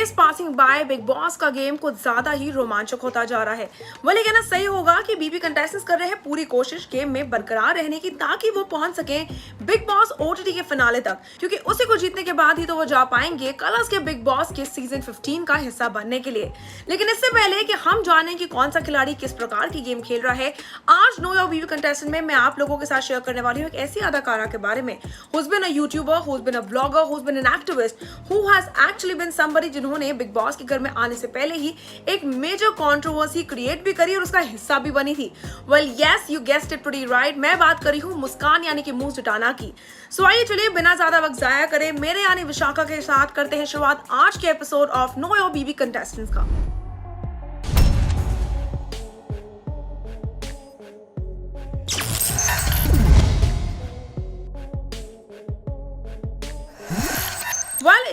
Days passing by, big boss का game कुछ ज्यादा ही रोमांचक होता जा रहा है। वो लेकिन कहना सही होगा कि बीबी कंटेस्टेंट्स कर रहे हैं पूरी कोशिश गेम में बरकरार रहने की, ताकि वो पहुंच सके बिग बॉस ओटीटी के फिनाले तक, क्योंकि उसी को जीतने के बाद ही तो वो जा पाएंगे कलर्स के बिग बॉस के सीजन 15 का हिस्सा बनने के लिए। लेकिन इससे पहले कि हम जानें कि कौन सा खिलाड़ी किस प्रकार की गेम खेल रहा है, आज नो योर बीबी कंटेस्टेंट में मैं आप लोगों के साथ शेयर करने वाली हूँ एक ऐसी अदाकारा के बारे में who's been a YouTuber, who's been a vlogger, who's been an activist, who has actually been somebody जिन्होंने बिग बॉस के घर में आने से पहले ही एक मेजर कंट्रोवर्सी क्रिएट भी करी और उसका हिस्सा भी बनी थी। Well yes, you guessed it pretty right, मैं बात करी हूँ मुस्कान यानी कि मूस जटाना की। सो आइए चलिए बिना ज्यादा वक्त जाया करें, मेरे यानी विशाखा के साथ करते हैं शुरुआत आज के episode of know your BB contestants का।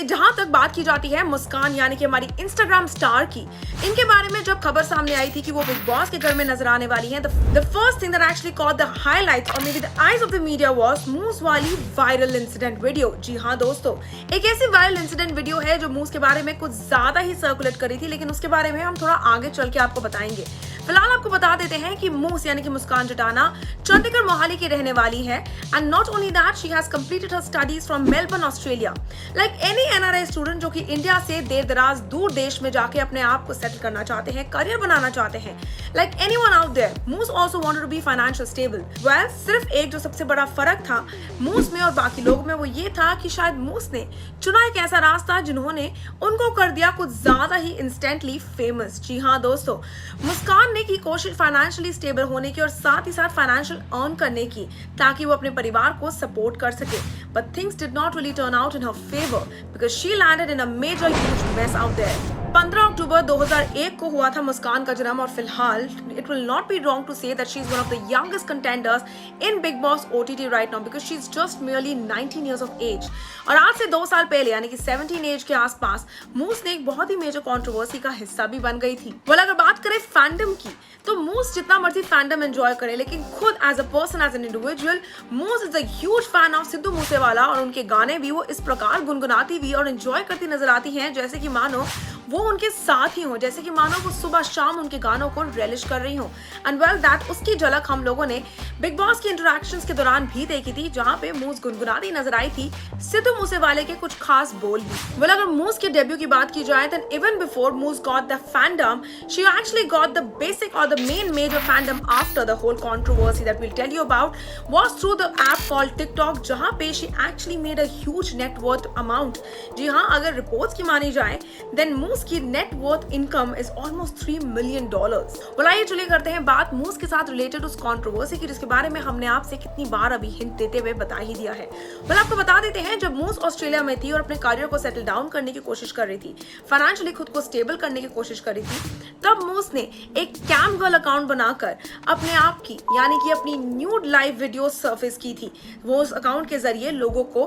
जहां तक बात की जाती है मुस्कान यानी कि हमारी इंस्टाग्राम स्टार की, इनके बारे में जब खबर सामने आई थी कि वो बिग बॉस के घर में नजर आने वाली हैं, the first thing that actually caught the highlights or maybe the eyes of the media was मूस वाली वायरल इंसिडेंट वीडियो। जी हाँ दोस्तों, एक ऐसी वायरल इंसिडेंट वीडियो है जो मूस के बारे में कुछ ज्यादा ही सर्कुलेट करी थी, लेकिन उसके बारे में हम थोड़ा आगे चल के आपको बताएंगे। फिलहाल आपको बता देते हैं कि मूस यानी कि मुस्कान जटाना चंडीगढ़ मोहाली की रहने वाली है, and not only that she has completed her studies from Melbourne Australia. Like any NRI student जो कि इंडिया से देर दराज दूर देश में जाके अपने आप को सेटल करना चाहते हैं, करियर बनाना चाहते हैं, like anyone out there, Moose also wanted to be financial stable. Well सिर्फ एक जो सबसे बड़ा फर्क था मूस में और बाकी लोगों में वो ये था कि शायद मूस ने चुना एक ऐसा रास्ता जिन्होंने उनको कर दिया कुछ ज्यादा ही इंस्टेंटली फेमस। जी हाँ दोस्तों, मुस्कान ने की कोशिश फाइनेंशियली स्टेबल होने की और साथ ही साथ फाइनेंशियल अर्न करने की, ताकि वो अपने परिवार को सपोर्ट कर सके। But things did not really turn out in her favour because she landed in a major huge mess out there. 15 अक्टूबर 2001 को हुआ था मुस्कान का जन्म और फिलहाल it will not be wrong to say that she is one of the youngest contenders in Bigg Boss OTT right now because she is just merely 19 years of age। और आज से 2 साल पहले यानी कि 17 एज के आसपास मूस ने एक बहुत ही मेजर कंट्रोवर्सी का हिस्सा भी बन गई थी। well, अगर बात करें फैंडम की, तो मूस जितना मर्जी फैंडम एंजॉय करे, लेकिन खुद as a person, as an individual, Moose is a huge fan of Sidhu Moosewala, और उनके गाने भी वो इस प्रकार गुनगुनाती हुई और एंजॉय करती नजर आती हैं जैसे कि मानो वो उनके साथ ही हो, जैसे कि मानो वो सुबह शाम उनके गानों को रेलिश कर रही हो। एंड वेल दैट उसकी झलक हम लोगों ने बिग बॉस के इंटरैक्शंस के दौरान भी देखी थी, जहां पे मूस गुनगुनाती नजर आई थी सिद्धू मूसेवाले के कुछ खास बोल भी। वेल अगर मूस के डेब्यू की बात की जाए, then even before Moose got the fandom, she actually got the basic और the main major fandom after the whole controversy that will tell you about was through the app called TikTok, जहां पे she actually made a huge net worth. जी हाँ, अगर reports की मानी जाए, then Moose की net worth income is almost $3 million। well, आइए चलिए करते हैं बात मूस के साथ रिलेटेड उस कंट्रोवर्सी की, जिसके बारे में हमने आपसे कितनी बार अभी हिंट देते हुए बता ही दिया है। well, आपको बता देते हैं, जब मूस ऑस्ट्रेलिया में थी और अपने करियर को सेटल डाउन करने की कोशिश कर रही थी, फाइनेंशियली खुद को स्टेबल करने की कोशिश कर रही थी, तब मूस ने एक कैम गर्ल अकाउंट बनाकर अपने आप की यानी कि अपनी न्यूड लाइव वीडियो सर्फेस की थी। वो उस अकाउंट के जरिए लोगों को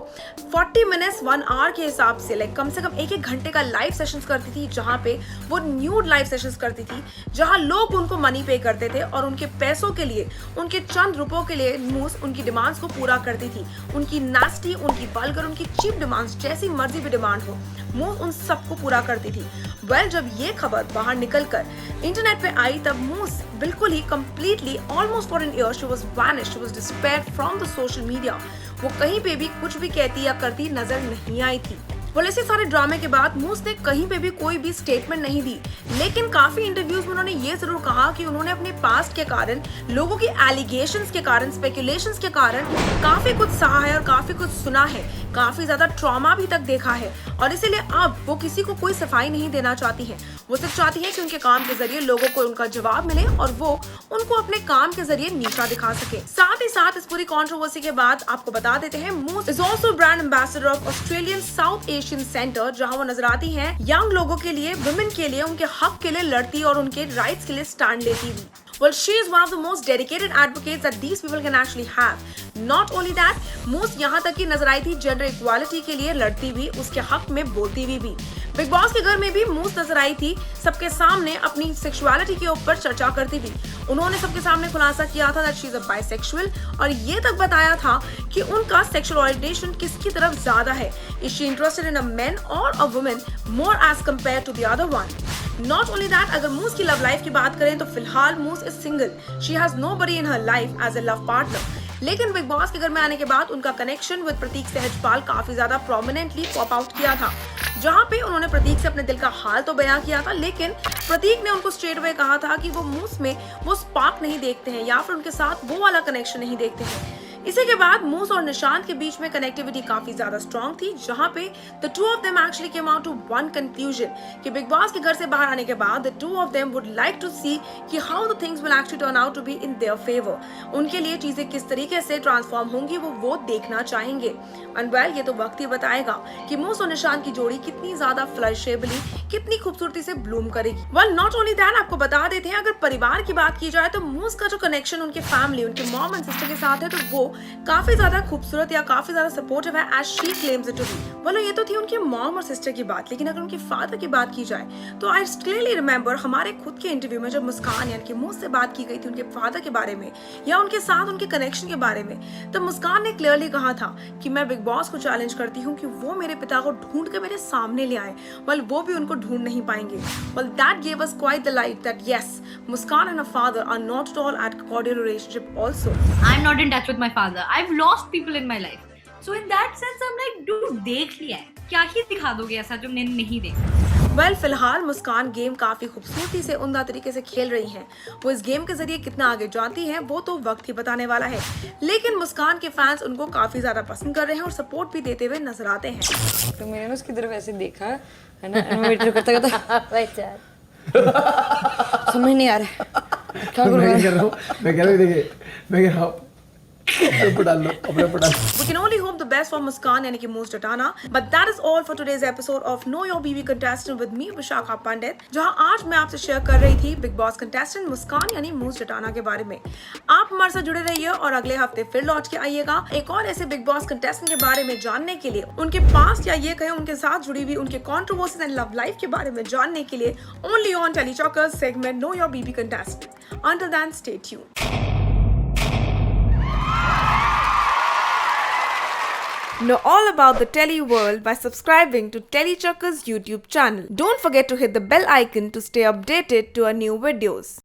40 मिनट्स 1 आवर के हिसाब से लाइक कम से कम 1-1 घंटे का लाइव सेशंस करती थी, जहां पे वो न्यूड लाइव सेशंस करती थी, जहां लोग उनको मनी पे करते थे और उनके पैसों के लिए, उनके चंद रुपयों के लिए मूस उनकी डिमांड्स को पूरा करती थी। उनकी नास्टी, उनकी वल्गर, उनकी चीप डिमांड्स, जैसी मर्जी भी डिमांड हो, मूस उन सबको पूरा करती थी। वेल जब ये खबर बाहर निकलकर इंटरनेट पे आई, तब मूस बिल्कुल ही completely almost for an year she was vanished, she was disappeared from the social media. वो कहीं पे भी कुछ भी कहती या करती नजर नहीं आई थी। ऐसे सारे ड्रामे के बाद मूस ने कहीं पे भी कोई भी स्टेटमेंट नहीं दी, लेकिन काफी इंटरव्यूज में उन्होंने ये जरूर कहा कि उन्होंने अपने पास्ट के कारण, लोगों की एलिगेशंस के कारण, स्पेकुलेशंस के कारण काफी कुछ सहा है और काफी कुछ सुना है, काफी ज्यादा ट्रॉमा भी तक देखा है, और इसीलिए अब वो किसी को कोई सफाई नहीं देना चाहती है। वो सिर्फ चाहती है कि उनके काम के जरिए लोगों को उनका जवाब मिले और वो उनको अपने काम के जरिए नीचा दिखा सके। साथ ही साथ इस पूरी कंट्रोवर्सी के बाद आपको बता देते हैं, Moose is also brand ambassador of Australian South Asian centre, जहां वो नजर आती हैं यंग लोगों के लिए, वुमेन के लिए, उनके हक के लिए लड़ती और उनके राइट्स के लिए स्टैंड लेती हुई। Well, she is one of the most dedicated advocates that these people can actually have. Not only that, मूस यहाँ तक की नजर आई थी जेंडर इक्वालिटी के लिए लड़ती भी, उसके हक में बोलती भी। बिग बॉस के घर में भी मूस नजर आई थी, सबके सामने अपनी सेक्सुअलिटी के ऊपर चर्चा करती भी। उन्होंने सबके सामने खुलासा किया था that she is a bisexual और ये तक बताया था कि उनका सेक्सुअल ओरिएंटेशन किसकी तरफ ज्यादा है। Is she interested in a man और a woman more as compare to the other one. Not only that, अगर मूस की लव लाइफ की बात करें तो फिलहाल Moose is single. She has nobody in her life as a love partner. लेकिन Bigg boss के घर में आने के बाद उनका कनेक्शन विद प्रतीक सहजपाल काफी ज्यादा प्रोमिनेंटली पॉप आउट किया था, जहां पे उन्होंने प्रतीक से अपने दिल का हाल तो बयां किया था, लेकिन प्रतीक ने उनको स्ट्रेट अवे कहा था कि वो मूस में वो स्पार्क नहीं देखते हैं या फिर उनके साथ वो वाला कनेक्शन नहीं देखते हैं। इसी के बाद मूस और निशांत के बीच में कनेक्टिविटी काफी ज्यादा स्ट्रॉन्ग थी, जहां पे the two of them actually came out to one conclusion कि बिग बॉस के घर से बाहर आने के बाद the two of them would like to see कि how the things will actually turn out to be in their favour. उनके लिए चीजें किस तरीके से ट्रांसफॉर्म होंगी वो देखना चाहेंगे। एंड वेल, ये तो वक्त ही बताएगा कि मूस और निशांत की जोड़ी कितनी ज्यादा फ्लरिशेबली, कितनी खूबसूरती से ब्लूम करेगी। वेल, नॉट ओनली दैट, आपको बता देते हैं अगर परिवार की बात की जाए तो मूस का जो कनेक्शन उनके फैमिली, उनके मॉम एंड सिस्टर के साथ है तो वो काफी ज्यादा खूबसूरत या काफी ज्यादा सपोर्टिव है as she claims it to be. बोलो, ये तो थी उनके मॉम और सिस्टर की बात, लेकिन अगर उनके फादर की बात की जाए तो आई क्लियरली रिमेंबर हमारे खुद के इंटरव्यू में जब मुस्कान यानी कि मूस से बात की गई थी उनके फादर के बारे में या उनके साथ उनके कनेक्शन के बारे में, तब मुस्कान ने क्लियरली कहा था कि मैं बिग बॉस को चैलेंज करती हूँ कि वो मेरे पिता को ढूंढ के मेरे सामने ले आए, वेल वो भी उनको ढूंढ नहीं पाएंगे। Well, that gave us quite the light that yes, Muskan and her father are not at all at cordial relationship also. I'm not in touch with my father. I've lost people in my life. So in that sense, I'm like, dude, देख लिया है, क्या ही दिखा दोगे ऐसा जो मैंने नहीं देखा। वेल, फिलहाल मुस्कान गेम काफी खूबसूरती से उम्दा तरीके से खेल रही हैं। वो इस गेम के जरिए कितना आगे जाती हैं वो तो वक्त ही बताने वाला है, लेकिन मुस्कान के फैंस उनको काफी ज्यादा पसंद कर रहे हैं और सपोर्ट भी देते हुए नजर आते हैं। तो मैंने उसकी तरफ ऐसे देखा है ना, वेटर करता करता समझ नहीं आ रहा है क्या करूं। मैं कह रहा हूँ, मैं कह रहा हूँ We can only hope the best for Muskan यानी कि मूस Jatana. But that is all for today's episode of Know Your BB Contestant with me Vishakha पंडित, जहां आज मैं आपसे शेयर कर रही थी बिग बॉस कंटेस्टेंट मुस्कान यानी मूस जटाना के बारे में। आप हमारे साथ जुड़े रहिए और अगले हफ्ते फिर लौट के आइएगा एक और ऐसे बिग बॉस कंटेस्टेंट के बारे में जानने के लिए, उनके पास्ट या ये कहें उनके साथ जुड़ी हुई उनके कॉन्ट्रोवर्सीज एंड लव लाइफ के बारे में जानने के लिए ओनली ऑन टेलीचॉकर्स segment know your BB contestant. Until then, stay tuned. Know all about the Telly world by subscribing to Telechuckers YouTube channel. Don't forget to hit the bell icon to stay updated to our new videos.